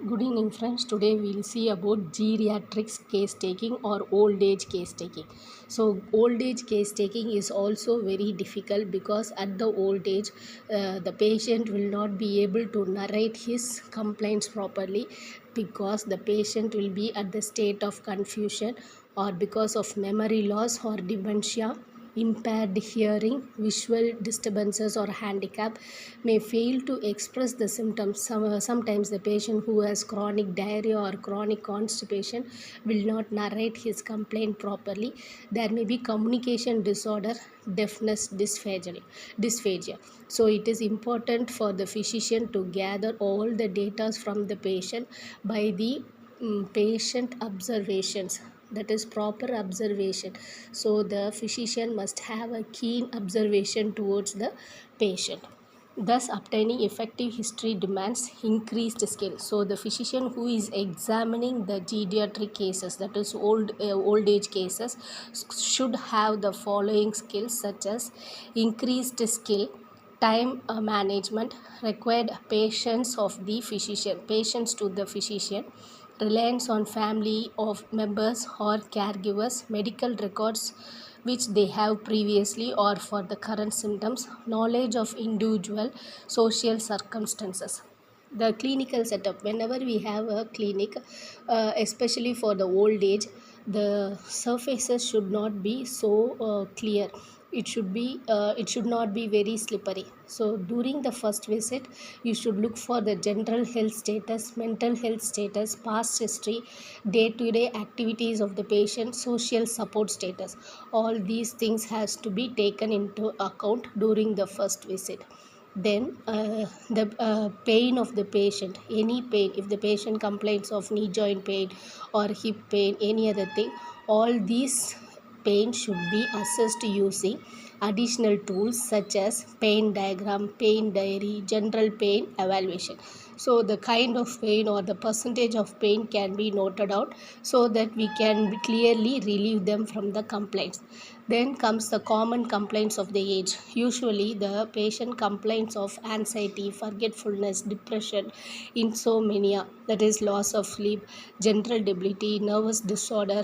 Good evening, friends. Today we'll see about geriatrics case taking or old age case taking. So, old age case taking is also very difficult because at the old age, the patient will not be able to narrate his complaints properly because the patient will be at the state of confusion or because of memory loss or dementia, impaired hearing, visual disturbances, or handicap may fail to express the symptoms. Sometimes the patient who has chronic diarrhea or chronic constipation will not narrate his complaint properly. There may be communication disorder, deafness, dysphagia. So it is important for the physician to gather all the data from the patient by the patient observations, that is proper observation. So the physician must have a keen observation towards the patient. Thus, obtaining effective history demands increased skill. So, the physician who is examining the geriatric cases, that is old age cases, should have the following skills such as increased skill, time management, required patience of the physician, patience to the physician, reliance on family of members or caregivers, medical records which they have previously or for the current symptoms, knowledge of individual social circumstances. The clinical setup, whenever we have a clinic, especially for the old age, the surfaces should not be so clear. It should not be very slippery. So during the first visit, you should look for the general health status, mental health status, past history, day to day activities of the patient, social support status. All these things has to be taken into account during the first visit. Then the pain of the patient, any pain, if the patient complains of knee joint pain or hip pain, any other thing, all these pain should be assessed using additional tools such as pain diagram, pain diary, general pain evaluation. So the kind of pain or the percentage of pain can be noted out so that we can clearly relieve them from the complaints. Then comes the common complaints of the age. Usually the patient complains of anxiety, forgetfulness, depression, insomnia, that is loss of sleep, general debility, nervous disorder,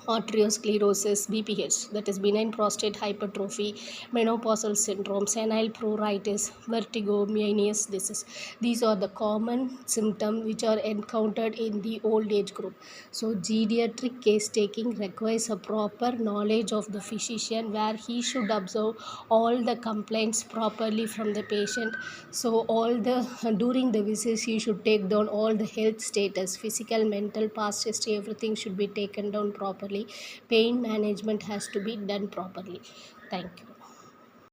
arteriosclerosis, BPH, that is benign prostate hypertrophy, menopausal syndrome, senile pruritus, vertigo, Meniere's disease. These are the common symptoms which are encountered in the old age group. So, geriatric case taking requires a proper knowledge of the physician where he should observe all the complaints properly from the patient. So, during the visits, you should take down all the health status, physical, mental, past history, everything should be taken down properly. Pain management has to be done properly. Thank you.